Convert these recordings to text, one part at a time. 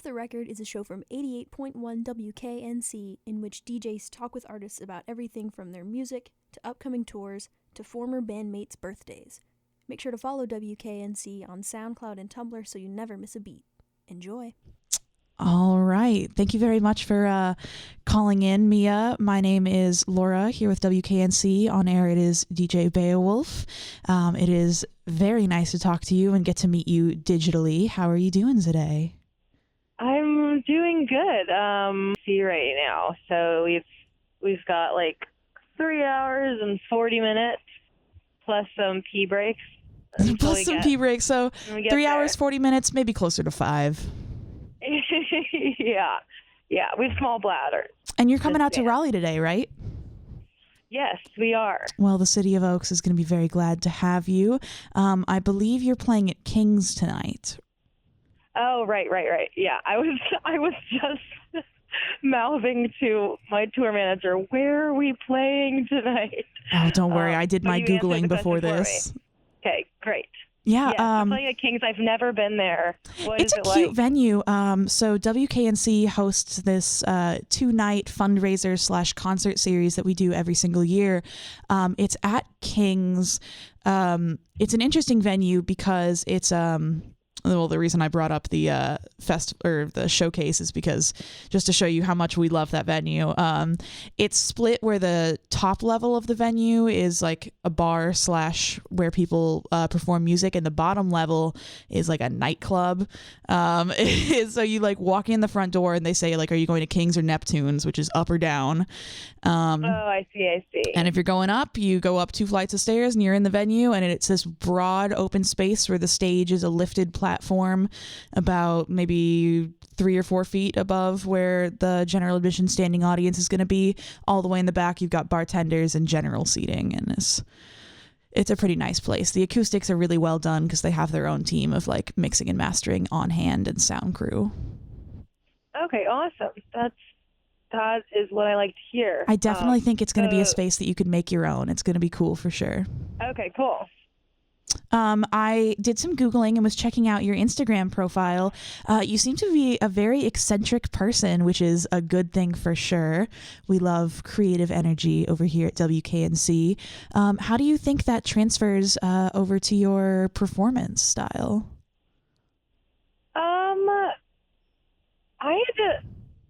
Off the Record is a show from 88.1 WKNC in which DJs talk with artists about everything from their music to upcoming tours to former bandmates' birthdays. Make sure to follow WKNC on SoundCloud and Tumblr so you never miss a beat. Enjoy. All right. Thank you very much for calling in, Mia. My name is Laura here with WKNC. On air, it is DJ Beowvlf. It is very nice to talk to you and get to meet you digitally. How are you doing today? I'm doing good. See right now. So we've got like 3 hours and 40 minutes plus some pee breaks. Plus some pee breaks. So 3 hours, 40 minutes, maybe closer to 5. Yeah. We have small bladders. And you're coming out to Raleigh today, right? Yes, we are. Well, the City of Oaks is going to be very glad to have you. I believe you're playing at King's tonight. Oh, right. Yeah, I was just mouthing to my tour manager, where are we playing tonight? Oh, don't worry. I did my Googling before this. Okay, great. Yeah. I'm playing at King's. I've never been there. It's a cute venue. So WKNC hosts this 2-night fundraiser / concert series that we do every single year. It's at King's. It's an interesting venue because it's well, the reason I brought up the the showcase is because just to show you how much we love that venue. It's split where the top level of the venue is like a bar / where people perform music, and the bottom level is like a nightclub. So you like walk in the front door and they say like, are you going to King's or Neptune's, which is up or down. I see. And if you're going up, you go up 2 flights of stairs and you're in the venue, and it's this broad open space where the stage is a lifted platform about maybe 3 or 4 feet above where the general admission standing audience is going to be. All the way in the back, you've got bartenders and general seating, and it's a pretty nice place. The acoustics are really well done because they have their own team of like mixing and mastering on hand and sound crew. Okay, awesome. That is what I like to hear. I definitely think it's going to be a space that you could make your own. It's going to be cool for sure. Okay, cool. I did some Googling and was checking out your Instagram profile. You seem to be a very eccentric person, which is a good thing for sure. We love creative energy over here at WKNC. How do you think that transfers over to your performance style?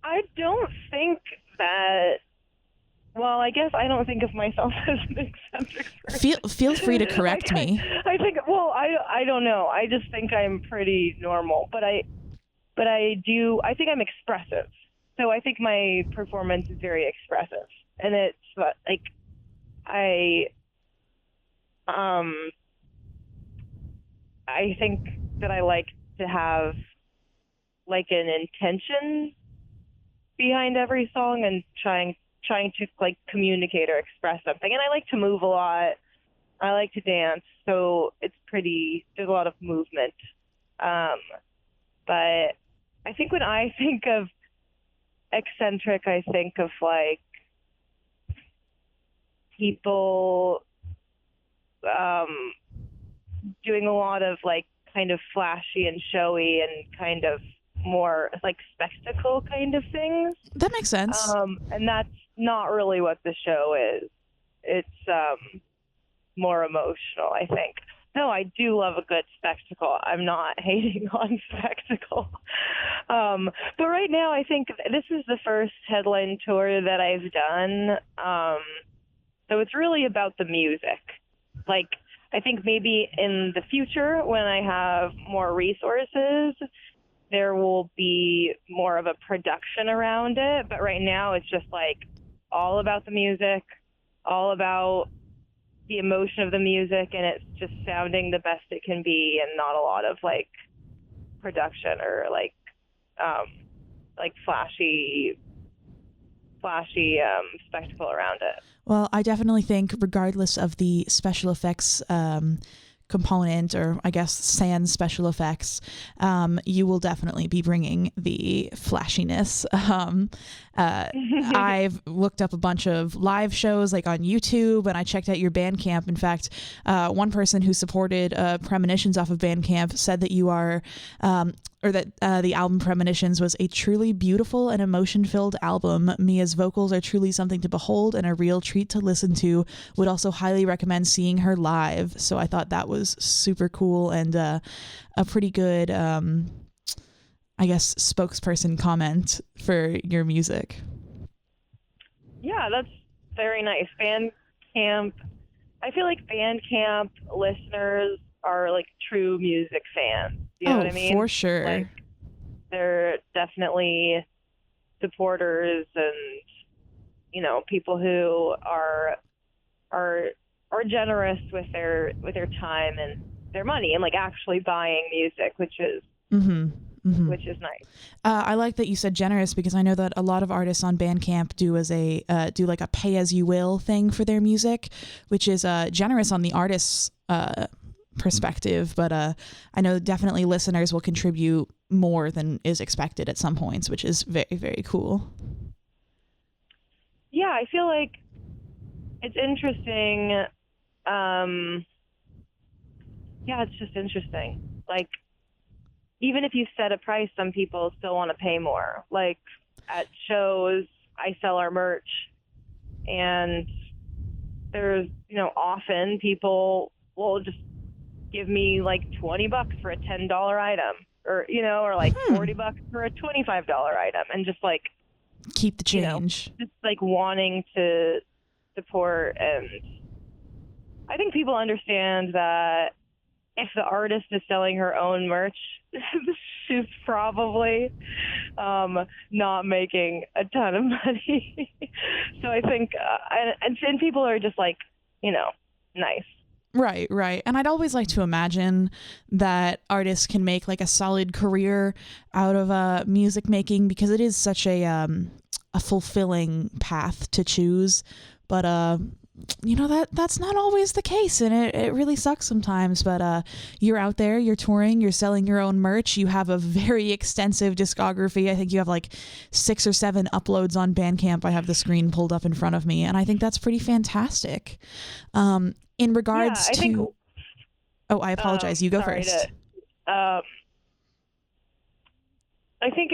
I don't think that. Well, I guess I don't think of myself as an eccentric person. Feel free to correct me. I think. Well, I don't know. I just think I'm pretty normal, but I think I'm expressive. So I think my performance is very expressive, and it's like I think that I like to have like an intention behind every song and trying to like communicate or express something. And I like to move a lot. I like to dance. So there's a lot of movement. But I think when I think of eccentric, I think of like people doing a lot of like kind of flashy and showy and kind of more like spectacle kind of things. That makes sense. And that's not really what the show is. It's more emotional, I think. No, I do love a good spectacle. I'm not hating on spectacle. But right now, I think this is the first headline tour that I've done. So it's really about the music. Like, I think maybe in the future, when I have more resources, there will be more of a production around it. But right now, it's just like all about the music, all about the emotion of the music, and it's just sounding the best it can be, and not a lot of like production or like flashy spectacle around it. Well, I definitely think regardless of the special effects component, or I guess sans special effects, you will definitely be bringing the flashiness. I've looked up a bunch of live shows like on YouTube, and I checked out your Bandcamp. In fact, one person who supported Premonitions off of Bandcamp said that you are the album Premonitions was a truly beautiful and emotion-filled album. Mia's vocals are truly something to behold and a real treat to listen to. Would also highly recommend seeing her live. So I thought that was super cool and a pretty good, I guess, spokesperson comment for your music. Yeah, that's very nice. Bandcamp, I feel like Bandcamp listeners are like true music fans. You know what I mean? For sure. Like, they're definitely supporters and, you know, people who are generous with their time and their money and like actually buying music, which is which is nice. I like that you said generous, because I know that a lot of artists on Bandcamp do like a pay as you will thing for their music, which is generous on the artist's perspective, but I know definitely listeners will contribute more than is expected at some points, which is very, very cool. Yeah, I feel like it's interesting. Yeah, it's just interesting. Like, even if you set a price, some people still want to pay more. Like, at shows, I sell our merch, and there's, you know, often people will just give me like $20 for a $10 item, or, you know, or like $40 for a $25 item, and just like keep the change. You know, just like wanting to support. And I think people understand that if the artist is selling her own merch, she's probably not making a ton of money. So I think, and people are just like, you know, nice. Right. And I'd always like to imagine that artists can make like a solid career out of music making, because it is such a fulfilling path to choose. But you know, that's not always the case, and it really sucks sometimes. But you're out there, you're touring, you're selling your own merch, you have a very extensive discography. I think you have like 6 or 7 uploads on Bandcamp. I have the screen pulled up in front of me, and I think that's pretty fantastic. In regards to... I apologize. You go first. I think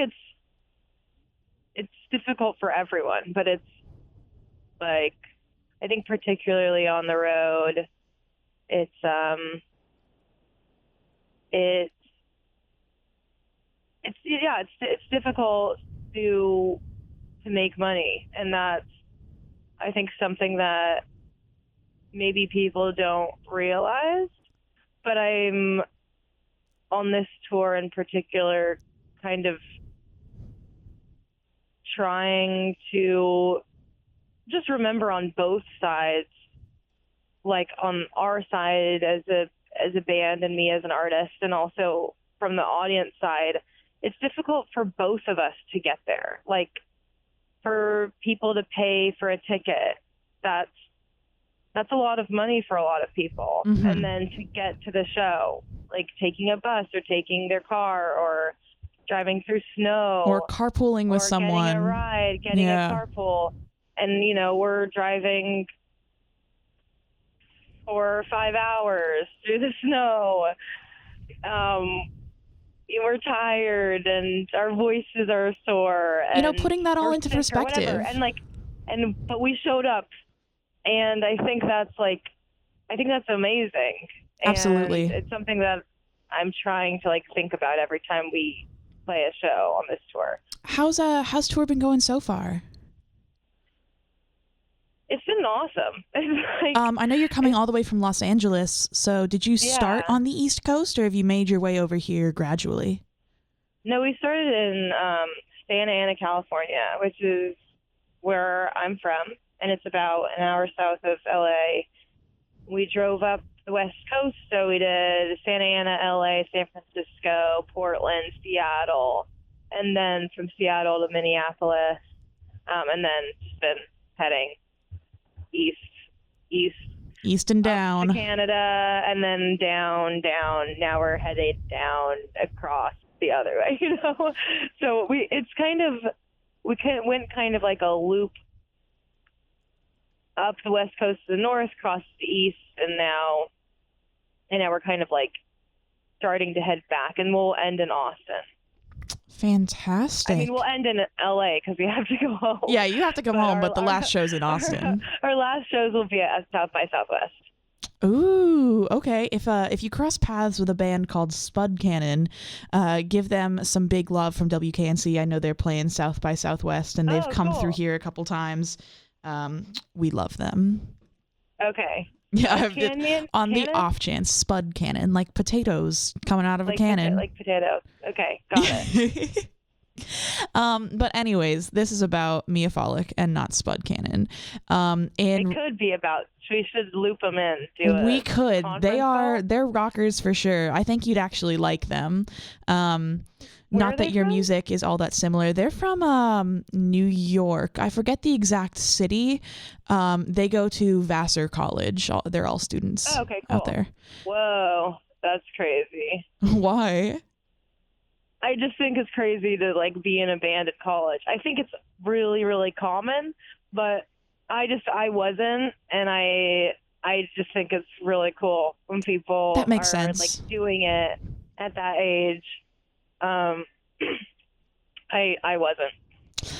it's difficult for everyone, but it's like, I think particularly on the road, it's difficult to make money, and that's, I think, something that maybe people don't realize. But I'm on this tour in particular kind of trying to just remember on both sides, like on our side as a band and me as an artist, and also from the audience side, it's difficult for both of us to get there. Like, for people to pay for a ticket, that's a lot of money for a lot of people. And then to get to the show, like taking a bus or taking their car or driving through snow or carpooling with someone, getting a ride, getting a carpool. And, you know, we're driving 4 or 5 hours through the snow. We're tired and our voices are sore. And you know, putting that all into perspective. But we showed up, and I think that's amazing. Absolutely. And it's something that I'm trying to like think about every time we play a show on this tour. How's tour been going so far? It's been awesome. I know you're coming all the way from Los Angeles, so did you start on the East Coast, or have you made your way over here gradually? No, we started in Santa Ana, California, which is where I'm from, and it's about an hour south of LA. We drove up the West Coast, so we did Santa Ana, LA, San Francisco, Portland, Seattle, and then from Seattle to Minneapolis, and then just been heading east and down to Canada, and then down. Now we're headed down across the other way, you know. So we went kind of like a loop up the West Coast to the north, across the east, and now we're kind of like starting to head back, and we'll end in Austin. Fantastic. I mean, we'll end in LA because we have to go home. Yeah, you have to come home, but the last show's in our- Austin. Our last shows will be at South by Southwest. Ooh, okay. If you cross paths with a band called Spud Cannon, give them some big love from WKNC. I know they're playing South by Southwest, and they've come through here a couple times. We love them. Okay. Yeah, on the off chance, Spud Cannon, like potatoes coming out of a cannon. Like potatoes. Okay, got it. But anyways, this is about Miya Folick and not Spud Cannon. And it could be about. We should loop them in. We could. They're rockers for sure. I think you'd actually like them. Not that your music is all that similar. They're from New York. I forget the exact city. They go to Vassar College. They're all students out there. Whoa, that's crazy. Why? I just think it's crazy to like be in a band at college. I think it's really, really common, but I wasn't, and I just think it's really cool when people that makes are sense. like doing it at that age. I wasn't.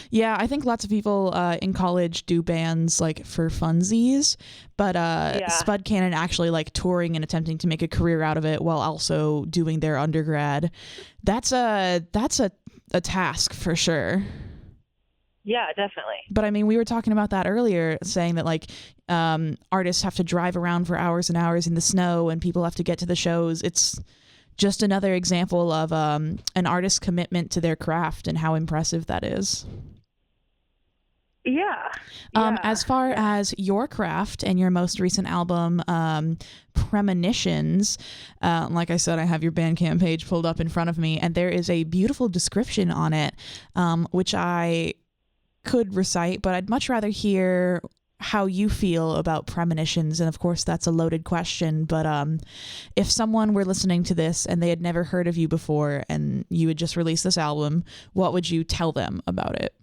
Yeah, I think lots of people in college do bands like for funsies, but Spud Cannon actually like touring and attempting to make a career out of it while also doing their undergrad. That's a task for sure. Yeah, definitely. But I mean, we were talking about that earlier, saying that like artists have to drive around for hours and hours in the snow, and people have to get to the shows. It's just another example of an artist's commitment to their craft and how impressive that is. Yeah. As far as your craft and your most recent album, Premonitions, like I said, I have your Bandcamp page pulled up in front of me, and there is a beautiful description on it, which I could recite, but I'd much rather hear how you feel about Premonitions. And of course, that's a loaded question, but if someone were listening to this and they had never heard of you before and you had just released this album, what would you tell them about it?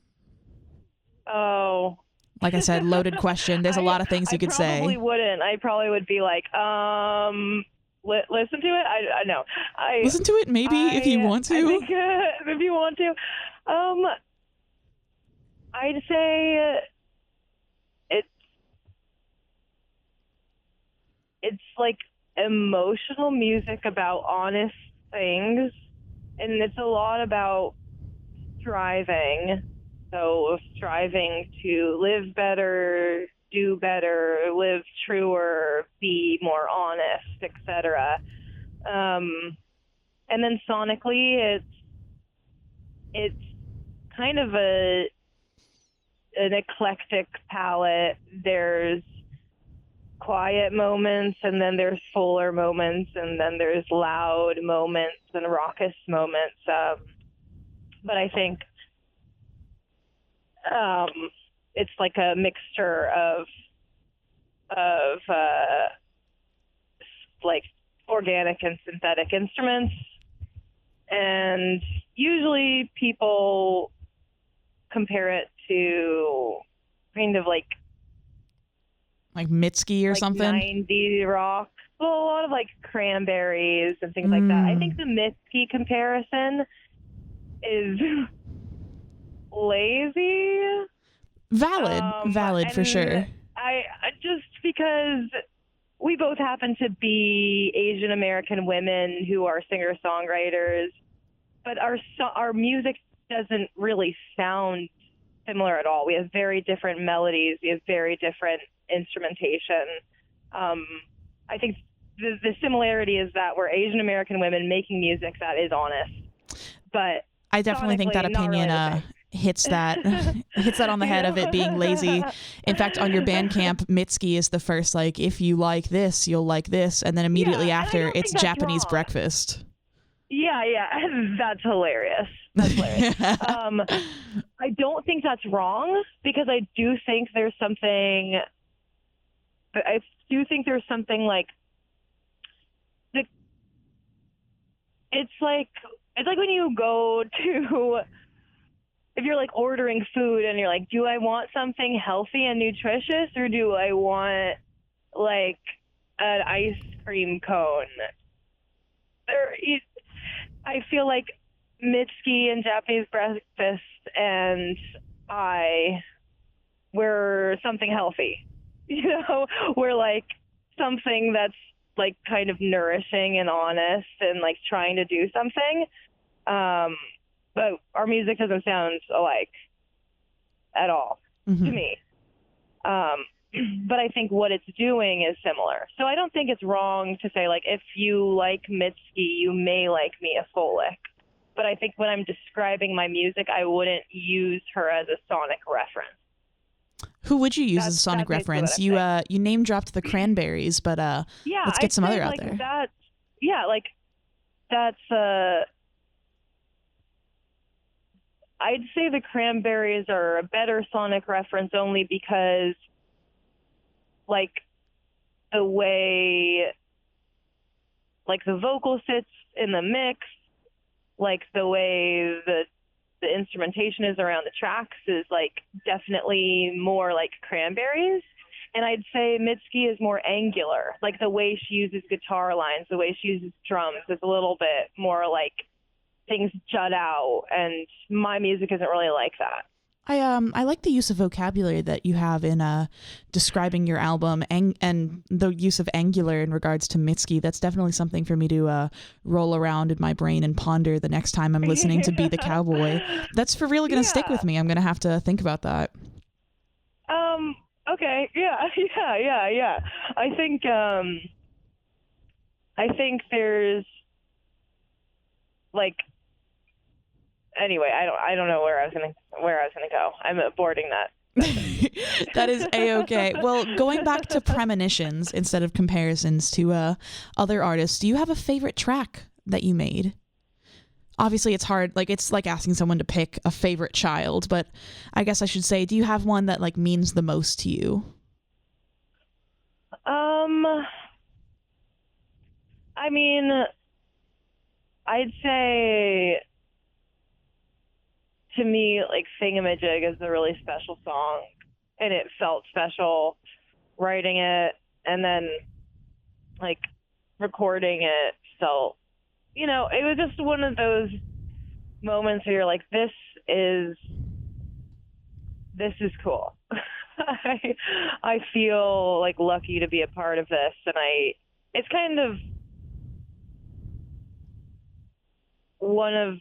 Oh. Like I said, loaded question. There's a lot of things you could say. I probably wouldn't. I probably would be like, listen to it? I know. Listen to it maybe if you want to. I think, if you want to. I'd say it's like emotional music about honest things, and it's a lot about striving. So striving to live better, do better, live truer, be more honest, etc. And then sonically, it's kind of an eclectic palette. There's quiet moments, and then there's fuller moments, and then there's loud moments and raucous moments. But I think it's like a mixture of like organic and synthetic instruments, and usually people compare it to kind of like Mitski or like something? 90s rock. Well, a lot of like Cranberries and things like that. I think the Mitski comparison is lazy. Valid for sure. I just because we both happen to be Asian American women who are singer-songwriters, but our music doesn't really sound similar at all. We have very different melodies. We have very different instrumentation. I think the similarity is that we're Asian American women making music that is honest. But I definitely think that opinion really hits that on the head of it being lazy. In fact, on your Bandcamp, Mitski is the first, like, if you like this, you'll like this, and then immediately after it's Japanese breakfast. Yeah, that's hilarious. That's hilarious. I don't think that's wrong, because I do think there's something like it's like when you go to, if you're like ordering food and you're like, do I want something healthy and nutritious, or do I want like an ice cream cone? I feel like Mitski and Japanese Breakfast and we're something healthy. We're like something that's like kind of nourishing and honest and like trying to do something. But our music doesn't sound alike at all to me. But I think what it's doing is similar. So I don't think it's wrong to say, like, if you like Mitski, you may like Miya Folick. But I think when I'm describing my music, I wouldn't use her as a sonic reference. Who would you use as a sonic reference? You name dropped the Cranberries, but let's get some other out there. I'd say the Cranberries are a better sonic reference only because, like, the way, like, the vocal sits in the mix, like, the way the instrumentation is around the tracks is, like, definitely more like Cranberries. And I'd say Mitski is more angular. Like, the way she uses guitar lines, the way she uses drums is a little bit more like things jut out, and my music isn't really like that. I like the use of vocabulary that you have in describing your album and the use of angular in regards to Mitski. That's definitely something for me to roll around in my brain and ponder the next time I'm listening to Be the Cowboy. That's for real going to stick with me. I'm going to have to think about that. Okay. Yeah. I think there's, like, anyway, I don't know where I was gonna go. I'm aborting that. That is A-okay. Well, going back to premonitions instead of comparisons to other artists, do you have a favorite track that you made? Obviously, it's hard. Like, it's like asking someone to pick a favorite child, but I guess I should say, do you have one that, like, means the most to you? I mean, I'd say, to me, like, Thingamajig is a really special song, and it felt special writing it, and then, like, recording it felt, it was just one of those moments where you're like, this is cool. I feel, like, lucky to be a part of this, and it's kind of one of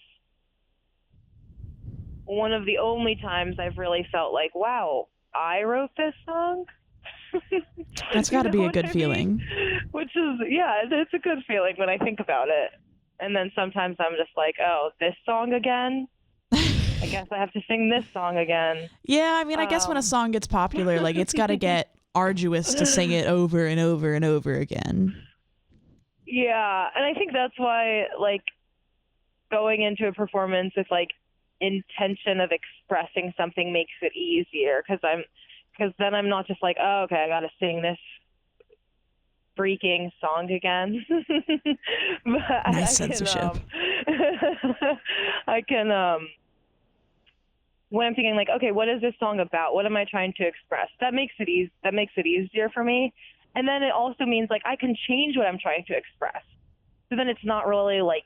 the only times I've really felt like, wow, I wrote this song. That's got to be a good feeling. Which is, it's a good feeling when I think about it. And then sometimes I'm just like, oh, this song again? I guess I have to sing this song again. Yeah, I mean, I guess when a song gets popular, like, it's got to get arduous to sing it over and over and over again. Yeah, and I think that's why, like, going into a performance with, like, intention of expressing something makes it easier, because then I'm not just like, oh, okay, I gotta sing this freaking song again. But nice censorship. I can when I'm thinking, like, okay, what is this song about? What am I trying to express? That makes it easier for me. And then it also means, like, I can change what I'm trying to express. So then it's not really like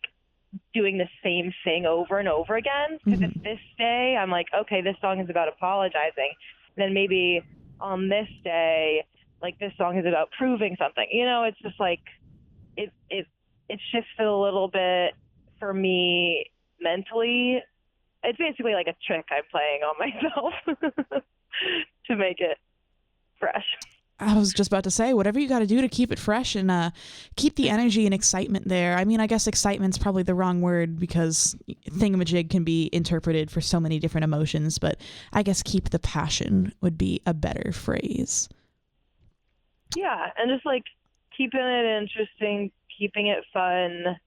doing the same thing over and over again. Because if this day I'm like, okay, this song is about apologizing, then maybe on this day, like, this song is about proving something. It's just like it shifted a little bit for me mentally. It's basically like a trick I'm playing on myself to make it fresh. I was just about to say, whatever you got to do to keep it fresh and keep the energy and excitement there. I mean, I guess excitement's probably the wrong word, because Thingamajig can be interpreted for so many different emotions, but I guess keep the passion would be a better phrase. Yeah, and just, like, keeping it interesting, keeping it fun.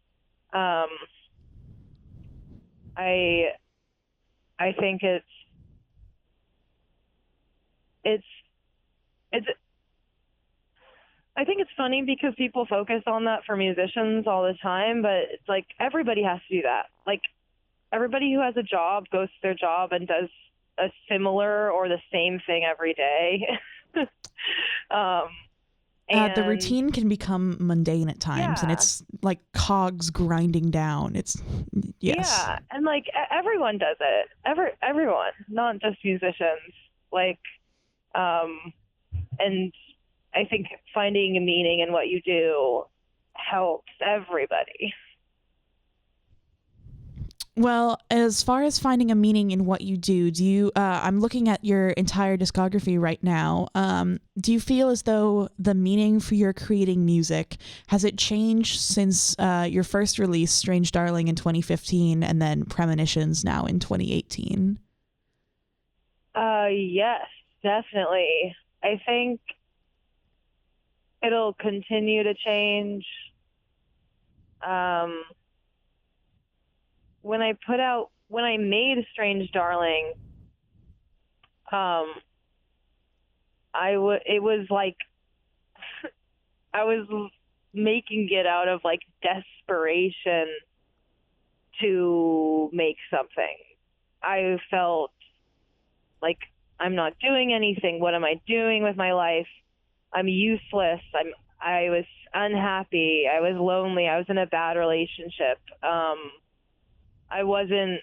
I think it's I think it's funny because people focus on that for musicians all the time, but it's like everybody has to do that. Like, everybody who has a job goes to their job and does a similar or the same thing every day. The routine can become mundane at times, and it's like cogs grinding down. Yeah, and like everyone does it. Everyone, not just musicians. Like, and I think finding a meaning in what you do helps everybody. Well, as far as finding a meaning in what you do, I'm looking at your entire discography right now. Do you feel as though the meaning for your creating music, has it changed since your first release, Strange Darling, in 2015, and then Premonitions now in 2018? Yes, definitely. I think it'll continue to change. When I made Strange Darling, it was like I was making it out of like desperation to make something. I felt like I'm not doing anything. What am I doing with my life? I'm useless. I was unhappy. I was lonely. I was in a bad relationship. I wasn't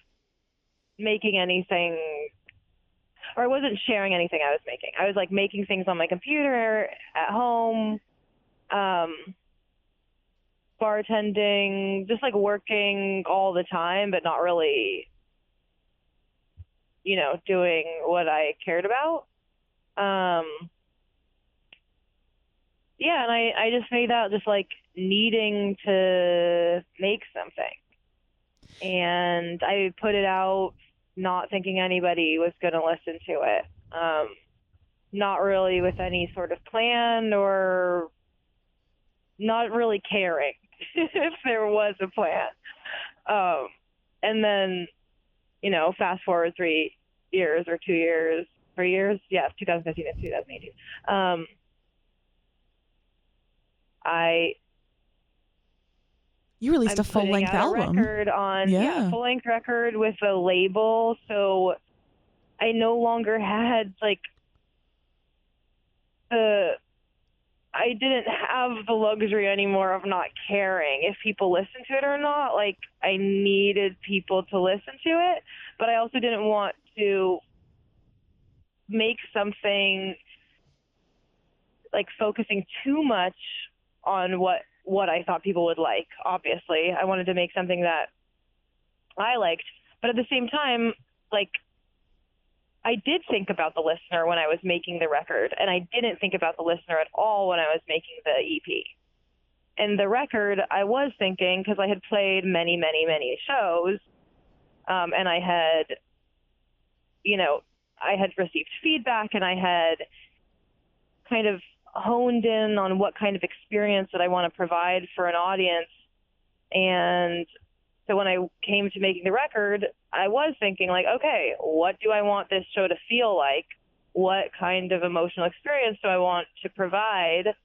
making anything, or I wasn't sharing anything I was making. I was like making things on my computer at home, bartending, just like working all the time, but not really, doing what I cared about. Yeah, and I just made out just like needing to make something. And I put it out not thinking anybody was going to listen to it. Not really with any sort of plan, or not really caring if there was a plan. And then, fast forward 3 years or 2 years, 3 years. Yeah, 2015 and 2018. You released a full-length album. Full-length record with a label. So I no longer had I didn't have the luxury anymore of not caring if people listened to it or not. Like, I needed people to listen to it, but I also didn't want to make something like focusing too much on what I thought people would like. Obviously, I wanted to make something that I liked, but at the same time, like, I did think about the listener when I was making the record, and I didn't think about the listener at all when I was making the EP. And the record, I was thinking, because I had played many, many, many shows, and I had, I had received feedback, and I had kind of honed in on what kind of experience that I want to provide for an audience. And so when I came to making the record, I was thinking, like, okay, what do I want this show to feel like? What kind of emotional experience do I want to provide?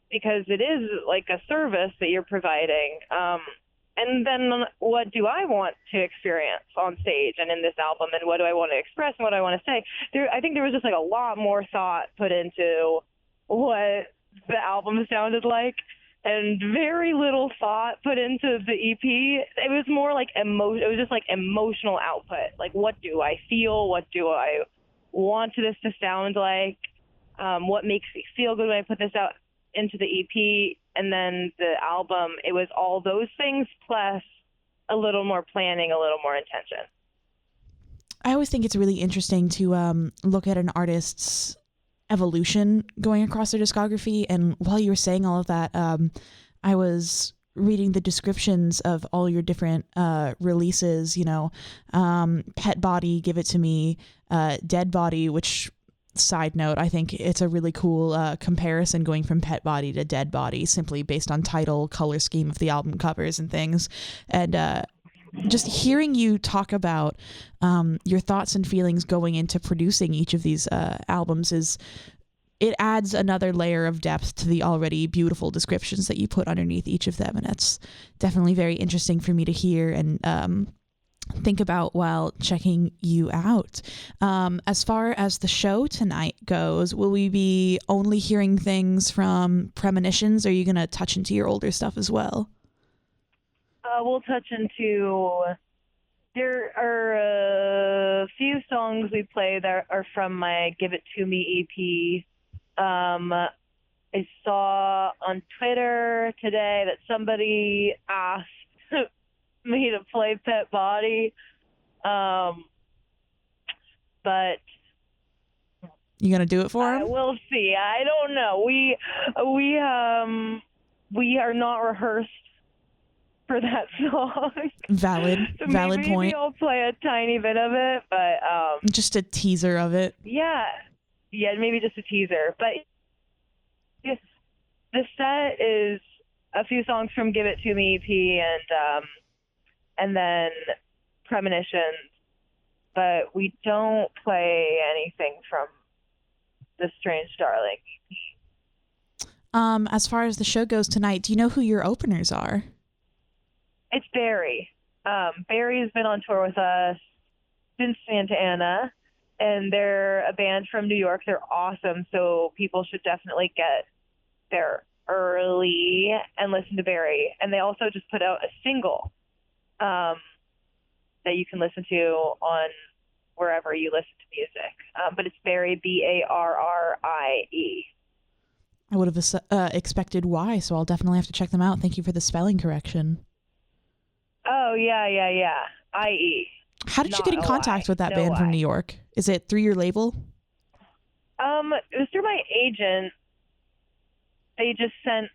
Because it is like a service that you're providing. And then what do I want to experience on stage and in this album? And what do I want to express and what do I want to say? I think there was just like a lot more thought put into what the album sounded like, and very little thought put into the EP. It was more like it was just like emotional output. Like, what do I feel? What do I want this to sound like? What makes me feel good when I put this out into the EP? And then the album, it was all those things plus a little more planning, a little more intention. I always think it's really interesting to look at an artist's evolution going across their discography. And while you were saying all of that, I was reading the descriptions of all your different releases, Pet Body, Give It to Me, Dead Body, which, side note, I think it's a really cool comparison going from Pet Body to Dead Body, simply based on title, color scheme of the album covers and things. And just hearing you talk about your thoughts and feelings going into producing each of these albums it adds another layer of depth to the already beautiful descriptions that you put underneath each of them. And that's definitely very interesting for me to hear. And think about while checking you out. As far as the show tonight goes, will we be only hearing things from Premonitions? Or are you going to touch into your older stuff as well? We'll touch into... There are a few songs we play that are from my Give It To Me EP. I saw on Twitter today that somebody asked me to play Pet Body, but you gonna do it for him? We'll see. I don't know. We are not rehearsed for that song. Valid So point. Maybe I'll play a tiny bit of it, but just a teaser of it. Yeah, maybe just a teaser. But the set is a few songs from Give It To Me EP and then Premonitions, but we don't play anything from the Strange Darling EP. As far as the show goes tonight, do you know who your openers are? It's Barry. Barry has been on tour with us since Santa Ana, and they're a band from New York. They're awesome, so people should definitely get there early and listen to Barry. And they also just put out a single that you can listen to on wherever you listen to music. But it's Barry, Barrie. I would have expected Y, so I'll definitely have to check them out. Thank you for the spelling correction. Oh, yeah. IE. How did you get in contact with that band from New York? Is it through your label? It was through my agent. They just sent,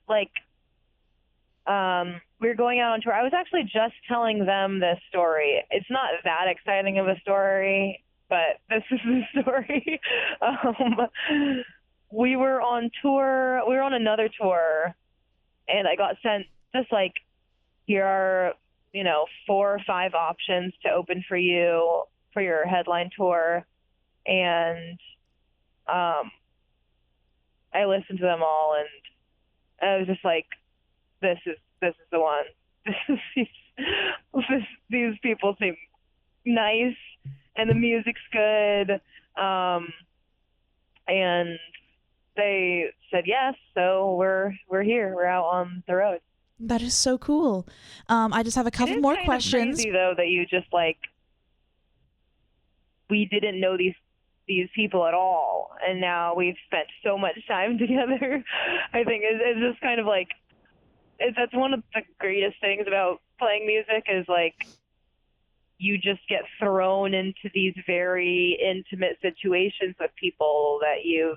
we were going out on tour. I was actually just telling them this story. It's not that exciting of a story, but this is the story. We were on tour. We were on another tour, and I got sent just here are, 4 or 5 options to open for you for your headline tour. And I listened to them all, and I was just like, this is the one. These people seem nice, and the music's good. And they said yes, so we're here. We're out on the road. That is so cool. I just have a couple more questions. It's crazy, though, that you just we didn't know these people at all, and now we've spent so much time together. I think it's just kind of that's one of the greatest things about playing music is you just get thrown into these very intimate situations with people that you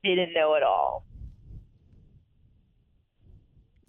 didn't know at all.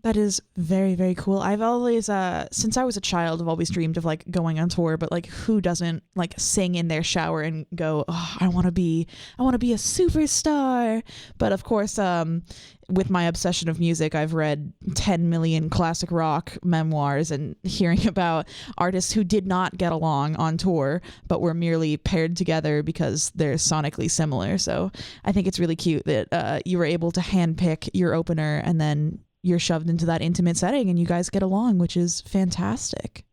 That is very, very cool. I've always, since I was a child, I've always dreamed of going on tour, but who doesn't sing in their shower and go, oh, I want to be a superstar. But of course, with my obsession of music, I've read 10 million classic rock memoirs and hearing about artists who did not get along on tour, but were merely paired together because they're sonically similar. So I think it's really cute that you were able to handpick your opener and then you're shoved into that intimate setting and you guys get along, which is fantastic.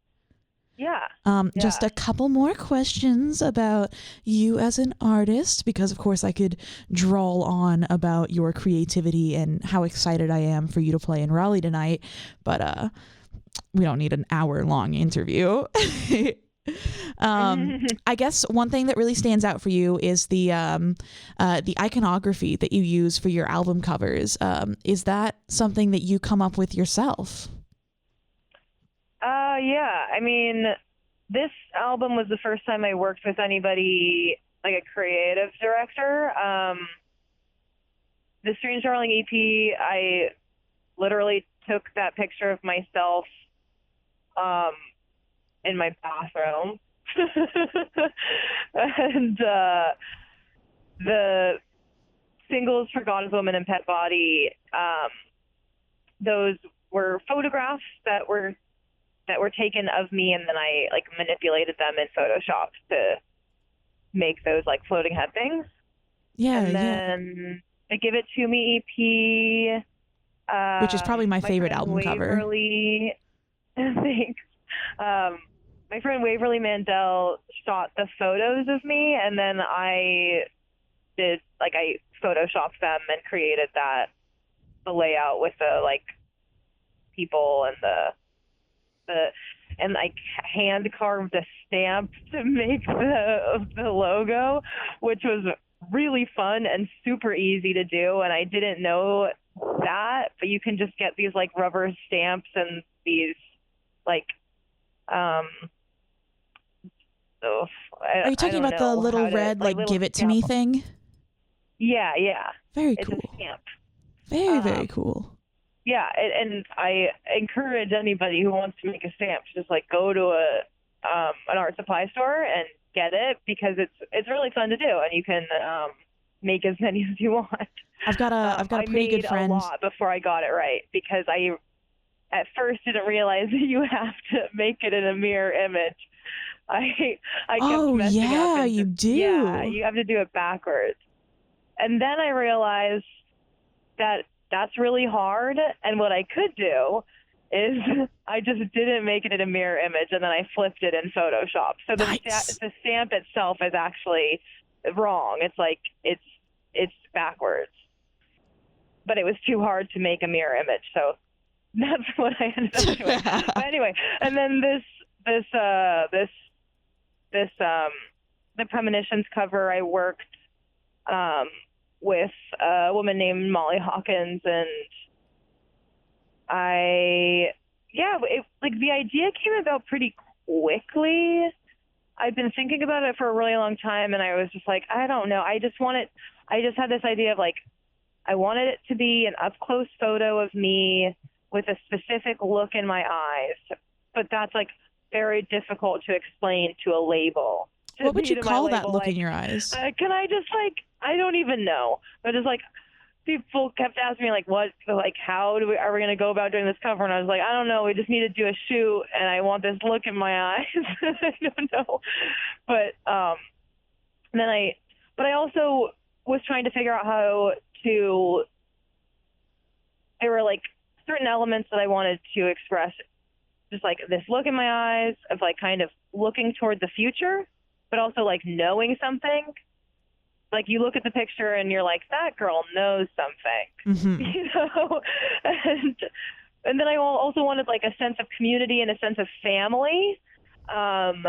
Yeah. Just a couple more questions about you as an artist, because of course I could drawl on about your creativity and how excited I am for you to play in Raleigh tonight, but we don't need an hour-long interview. I guess one thing that really stands out for you is the iconography that you use for your album covers. Is that something that you come up with yourself? Yeah. I mean, this album was the first time I worked with anybody a creative director. The Strange Darling EP, I literally took that picture of myself in my bathroom. And the singles for God is Woman and Pet Body, those were photographs that were taken of me, and then I manipulated them in Photoshop to make those floating head things. Yeah. And then the Give It To Me EP, which is probably my favorite album cover. Thanks. my friend Waverly Mandel shot the photos of me, and then I photoshopped them and created the layout with the like people and and I hand carved a stamp to make the logo, which was really fun and super easy to do. And I didn't know that, but you can just get these like rubber stamps and these like are you talking about the little red like little give it to stamp. me thing? Yeah. Very It's cool. a stamp. Very cool. Yeah, and I encourage anybody who wants to make a stamp to just like go to an art supply store and get it, because it's really fun to do, and you can make as many as you want. I've got a pretty good friend. I made a lot before I got it right, because I at first didn't realize that you have to make it in a mirror image. I kept messing up. You do. Yeah, you have to do it backwards. And then I realized that that's really hard, and what I could do is I just didn't make it in a mirror image, and then I flipped it in Photoshop. So the stamp itself is actually wrong. It's like it's backwards. But it was too hard to make a mirror image, so that's what I ended up doing. But anyway, and then the Premonitions cover, I worked with a woman named Molly Hawkins, and the idea came about pretty quickly. I've been thinking about it for a really long time, and I was just like, I don't know. I just had this idea of like, I wanted it to be an up-close photo of me with a specific look in my eyes, but that's like very difficult to explain to a label. What would you call that look like, in your eyes? Can I just like, I don't even know. But just like, people kept asking me like, what, like, are we going to go about doing this cover? And I was like, I don't know. We just need to do a shoot, and I want this look in my eyes. I don't know. But I also was trying to figure out how to. There were like certain elements that I wanted to express, just like this look in my eyes of like kind of looking toward the future, but also like knowing something. Like you look at the picture and you're like, that girl knows something, mm-hmm. you know? And then I also wanted like a sense of community and a sense of family. And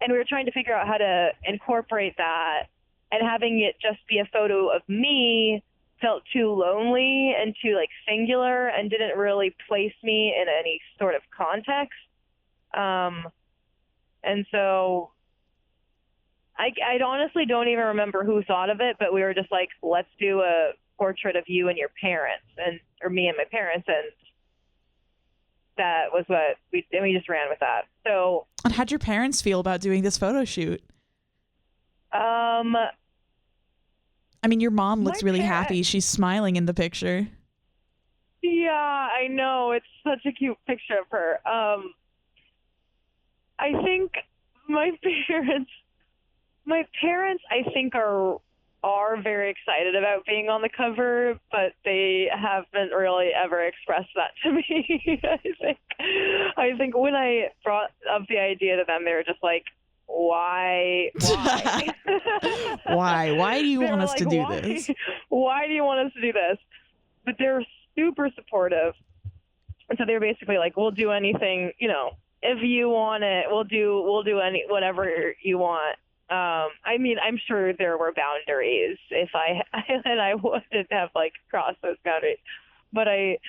we were trying to figure out how to incorporate that, and having it just be a photo of me felt too lonely and too like singular and didn't really place me in any sort of context. And so I honestly don't even remember who thought of it, but we were just like, let's do a portrait of you and your parents, or me and my parents, and that was what we just ran with that. So, and how'd your parents feel about doing this photo shoot? I mean, your mom looks really happy. She's smiling in the picture. Yeah, I know. It's such a cute picture of her. I think my parents, I think, are very excited about being on the cover, but they haven't really ever expressed that to me. I think when I brought up the idea to them, they were just like, why? Why do you want us to do this? Why do you want us to do this? But they're super supportive. And so they're basically like, we'll do anything, you know, if you want it, we'll do whatever you want. I mean, I'm sure there were boundaries if I wouldn't have like crossed those boundaries, but I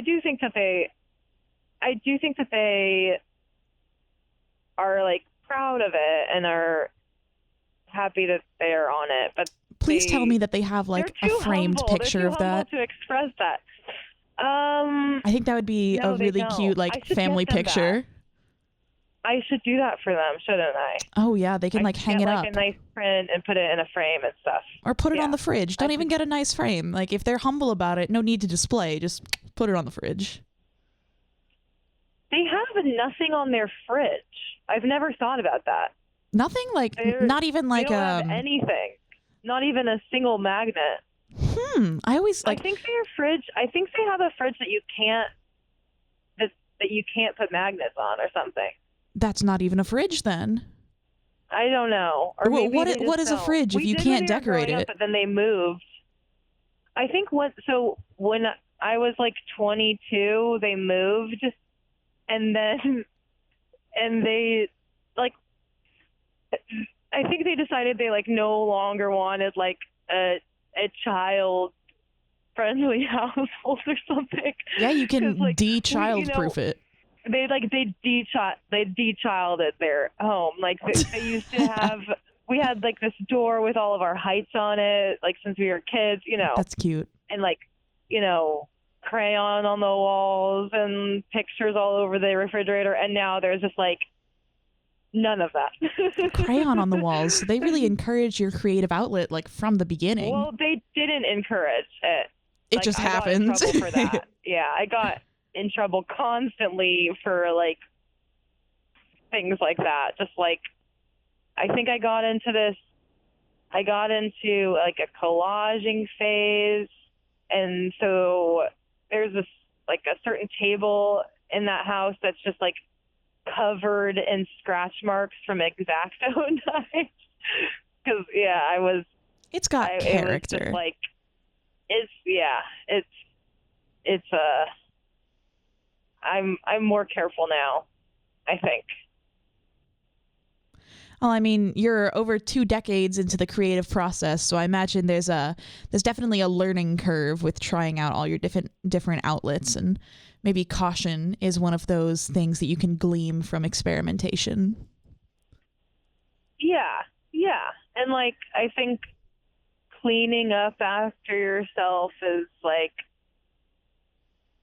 do think that they are like proud of it and are happy that they're on it. But please tell me that they have like a framed picture of that to express that. I think that would be a really cute like family picture. I should do that for them, shouldn't I? Oh yeah, they can like hang it up. Like a nice print and put it in a frame and stuff. Or put it on the fridge. Don't even get a nice frame. Like if they're humble about it, no need to display. Just put it on the fridge. They have nothing on their fridge. I've never thought about that. Nothing? Like not even like they don't have anything. Not even a single magnet. I always like. I think they have a fridge that you can't. that you can't put magnets on or something. That's not even a fridge then. I don't know. Or Well, maybe what is a fridge if you can't decorate it? But then they moved. I think when I was like 22, they moved, and they like, I think they decided they like no longer wanted like a child friendly household or something. Yeah, you can like, de-child proof it. They de-childed their home. Like they used to have, we had like this door with all of our heights on it, like since we were kids, you know. That's cute. And like, you know, crayon on the walls and pictures all over the refrigerator. And now there's just like none of that. Crayon on the walls. So they really encourage your creative outlet like from the beginning. Well, they didn't encourage it. It just happened. I got in trouble for that. Yeah, I got in trouble constantly for like things like that. Just like, I think I got into like a collaging phase. And so there's this like a certain table in that house that's just like covered in scratch marks from X-Acto knives. Because it's got character. It was just like, I'm more careful now, I think. Well, I mean, you're over 2 decades into the creative process, so I imagine there's definitely a learning curve with trying out all your different outlets, and maybe caution is one of those things that you can glean from experimentation. Yeah. And like, I think cleaning up after yourself is like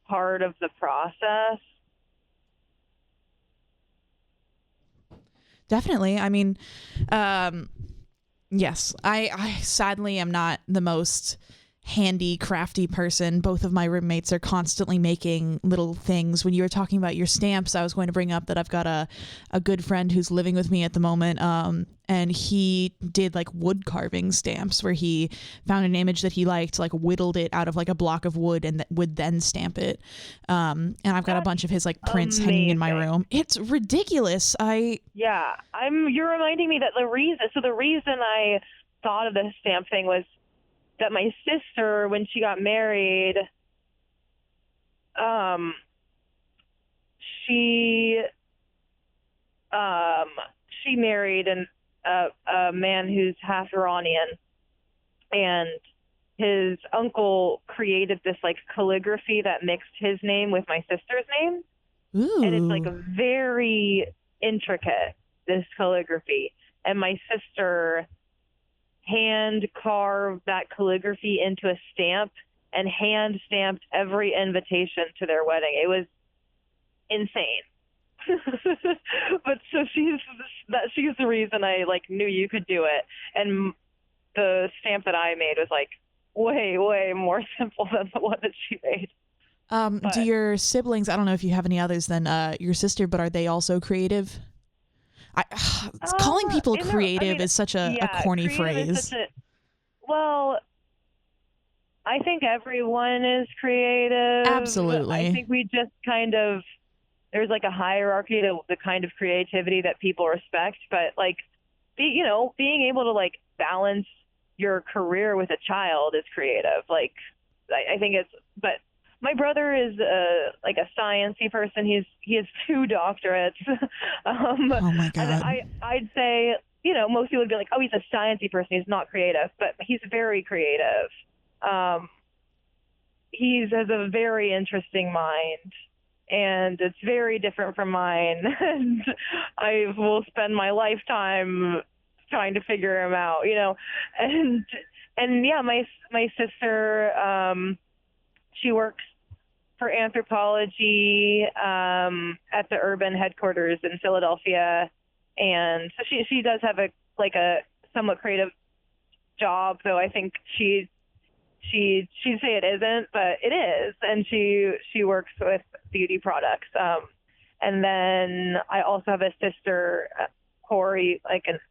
part of the process. Definitely. I mean, yes, I sadly am not the most handy, crafty person. Both of my roommates are constantly making little things. When you were talking about your stamps, I was going to bring up that I've got a good friend who's living with me at the moment, and he did like wood carving stamps where he found an image that he liked, like whittled it out of like a block of wood and would then stamp it. And I've got a bunch of his like prints hanging in my room. It's ridiculous. You're reminding me that the reason I thought of the stamp thing was that my sister, when she got married, she married a man who's half Iranian, and his uncle created this like calligraphy that mixed his name with my sister's name. Ooh. And it's like very intricate, this calligraphy, and my sister hand carved that calligraphy into a stamp and hand stamped every invitation to their wedding. It was insane. But so she's the reason I like knew you could do it. And the stamp that I made was like way more simple than the one that she made. Do your siblings, I don't know if you have any others than your sister, but are they also creative? Calling people creative is such a corny phrase. Well, I think everyone is creative. Absolutely. I think we just kind of, there's like a hierarchy to the kind of creativity that people respect. But like, being able to like balance your career with a child is creative. Like, I think but my brother is like a sciencey person. He has 2 doctorates. Oh my God. And I'd say, most people would be like, oh, he's a sciencey person. He's not creative, but he's very creative. He has a very interesting mind, and it's very different from mine. And I will spend my lifetime trying to figure him out, And yeah, my sister, she works for anthropology at the urban headquarters in Philadelphia, and so she does have a somewhat creative job, though I think she'd say it isn't, but it is, and she works with beauty products. And then I also have a sister, Corey,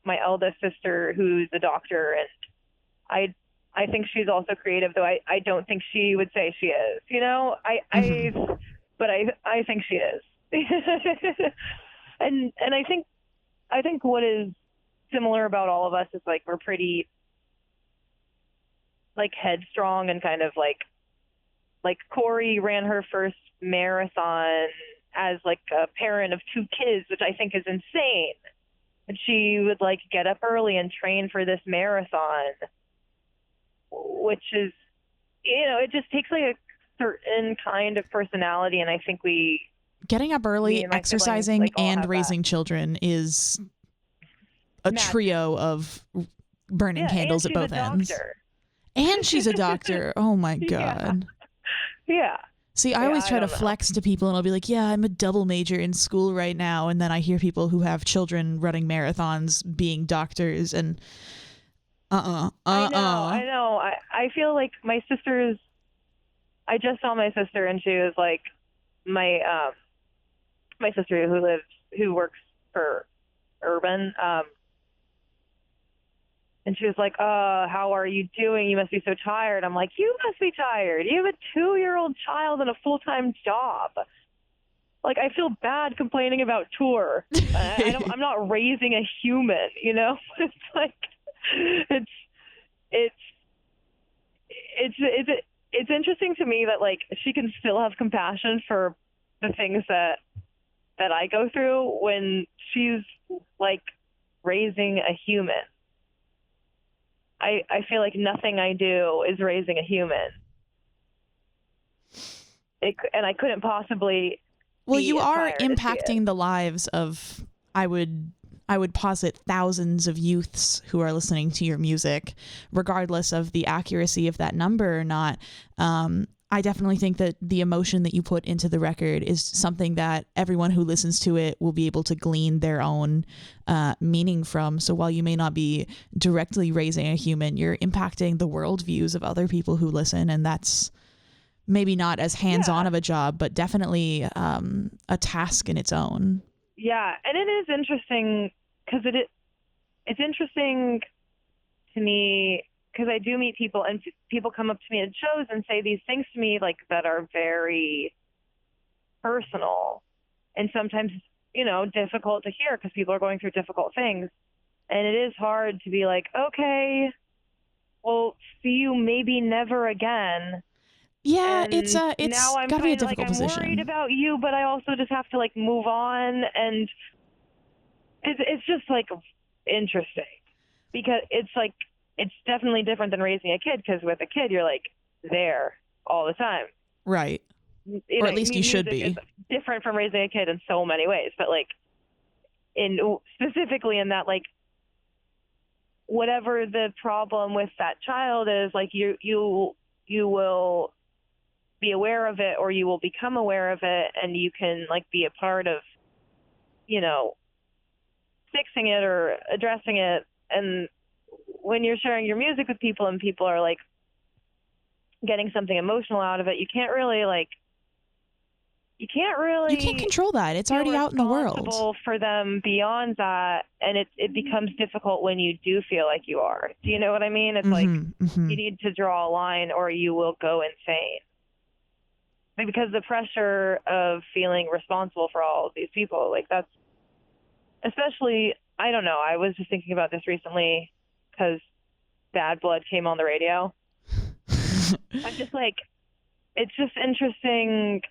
my eldest sister, who's a doctor, and I think she's also creative, though I don't think she would say she is, but I think she is. and I think what is similar about all of us is like we're pretty like headstrong and kind of like Corey ran her first marathon as like a parent of 2 kids, which I think is insane. And she would like get up early and train for this marathon, which is, you know, it just takes like a certain kind of personality. And I think getting up early, exercising, siblings, like, and raising children is a trio of burning candles at both ends. And she's a doctor. Oh my God. Yeah. See, I always try to flex to people and I'll be like, yeah, I'm a double major in school right now. And then I hear people who have children running marathons being doctors and I know. I feel like my sister's, I just saw my sister and she was like, my sister who works for Urban, and she was like, how are you doing? You must be so tired. I'm like, you must be tired. You have a 2-year-old child and a full-time job. Like, I feel bad complaining about tour. I'm not raising a human, you know? It's like, it's interesting to me that, like, she can still have compassion for the things that I go through when she's, like, raising a human. I feel like nothing I do is raising a human. And I couldn't possibly. Well, you are impacting the lives of, I would posit, thousands of youths who are listening to your music, regardless of the accuracy of that number or not. I definitely think that the emotion that you put into the record is something that everyone who listens to it will be able to glean their own meaning from. So while you may not be directly raising a human, you're impacting the worldviews of other people who listen. And that's maybe not as hands-on of a job, but definitely a task in its own. Yeah, and it is interesting because it's interesting to me because I do meet people and people come up to me at shows and say these things to me like that are very personal and sometimes, you know, difficult to hear because people are going through difficult things. And it is hard to be like, okay, well, see you maybe never again. Yeah, and it's now I'm gotta be a difficult like, position. I'm worried about you, but I also just have to like move on. And it's just like interesting because it's like, it's definitely different than raising a kid because with a kid, you're like there all the time. Right. Or at least you should be. It's different from raising a kid in so many ways, but like specifically in that, like whatever the problem with that child is, like you will be aware of it or you will become aware of it and you can like be a part of, you know, fixing it or addressing it. And when you're sharing your music with people and people are like getting something emotional out of it, you can't You can't control that. It's already out in the world. Responsible for them beyond that, and it becomes difficult when you do feel like you are. Do you know what I mean? It's like you need to draw a line or you will go insane. Because the pressure of feeling responsible for all of these people, like that's especially, I don't know, I was just thinking about this recently because Bad Blood came on the radio. I'm just like, it's just interesting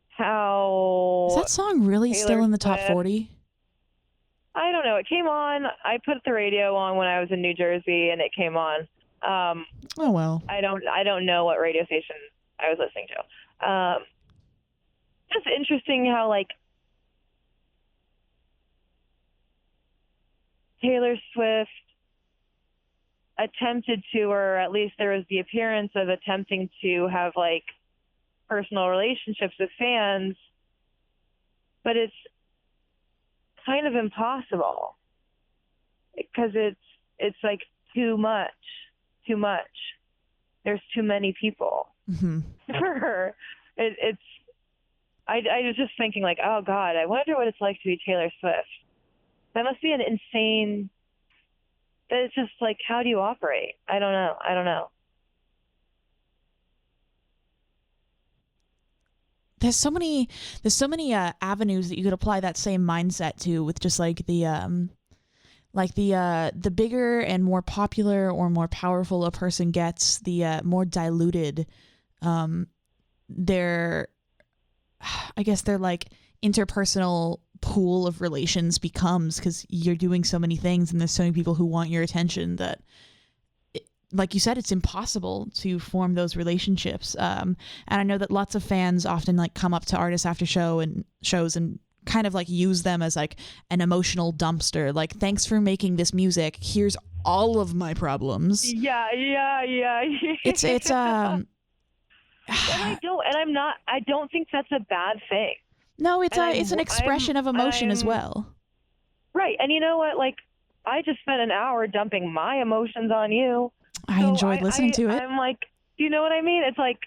how... Is that song really Taylor still in the top Swift, 40? I don't know. It came on. I put the radio on when I was in New Jersey, and it came on. Oh, well. I don't know what radio station I was listening to. Just interesting how, like, Taylor Swift attempted to, or at least there was the appearance of attempting to have, like, personal relationships with fans, but it's kind of impossible because it's like too much. There's too many people for her. I was just thinking like, oh God, I wonder what it's like to be Taylor Swift. That must be an insane. That it's just like, how do you operate? I don't know. there's so many avenues that you could apply that same mindset to, with just like the bigger and more popular or more powerful a person gets, the more diluted their like interpersonal pool of relations becomes, because you're doing so many things and there's so many people who want your attention that, like you said, it's impossible to form those relationships. And I know that lots of fans often like come up to artists after shows and kind of like use them as like an emotional dumpster. Like, thanks for making this music. Here's all of my problems. Yeah. It's and I don't think that's a bad thing. No, it's an expression of emotion as well. Right. And you know what? Like, I just spent an hour dumping my emotions on you. I enjoyed listening to it. I'm like, you know what I mean? It's like,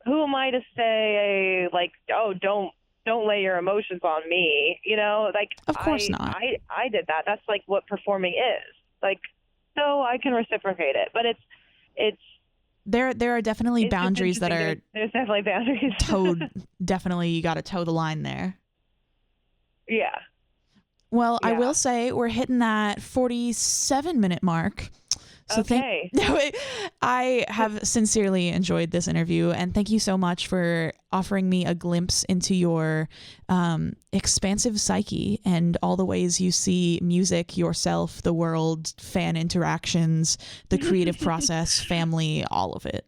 who am I to say, like, oh, don't lay your emotions on me, you know? Like, of course not. I did that. That's like what performing is. Like, so I can reciprocate it, but it's there are definitely boundaries that are there's definitely boundaries. Definitely you got to toe the line there. Yeah. Well, yeah. I will say we're hitting that 47-minute mark. So okay. I have sincerely enjoyed this interview, and thank you so much for offering me a glimpse into your expansive psyche and all the ways you see music, yourself, the world, fan interactions, the creative process, family, all of it.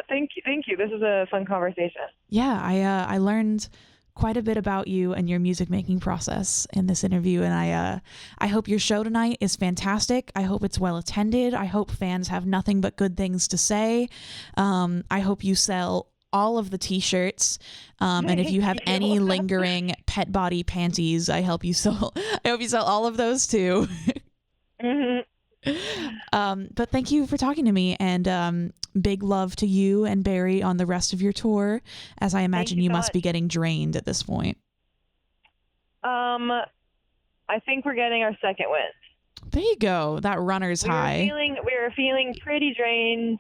Thank you. This is a fun conversation. Yeah, I learned quite a bit about you and your music making process in this interview, and I hope your show tonight is fantastic. I hope it's well attended. I hope fans have nothing but good things to say. I hope you sell all of the t-shirts, and if you have any lingering pet body panties, I hope you sell all of those too. But thank you for talking to me, and big love to you and Barry on the rest of your tour, as I imagine you must be getting drained at this point. I think we're getting our second wind. There you go. That runner's high. We were feeling pretty drained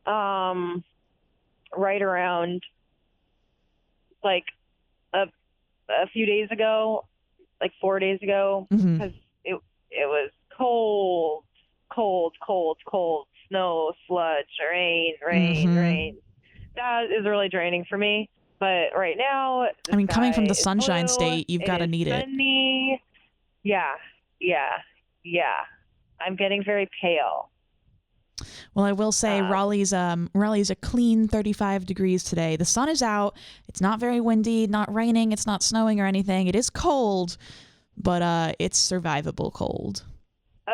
right around like a few days ago, like 4 days ago, because it was cold, snow, sludge, rain. That is really draining for me. But right now, I mean, coming from the Sunshine State, you've got to need sunny. Yeah. I'm getting very pale. Well, I will say Raleigh's a clean 35 degrees today. The sun is out. It's not very windy, not raining, it's not snowing or anything. It is cold, but it's survivable cold.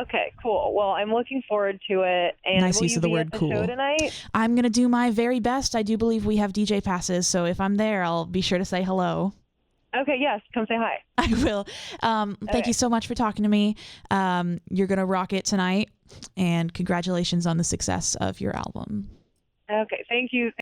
Okay, cool. Well, I'm looking forward to it. And nice use of the word at the cool. show tonight? I'm going to do my very best. I do believe we have DJ passes, so if I'm there, I'll be sure to say hello. Okay, yes. Come say hi. I will. Thank you so much for talking to me. You're going to rock it tonight, and congratulations on the success of your album. Okay, thank you.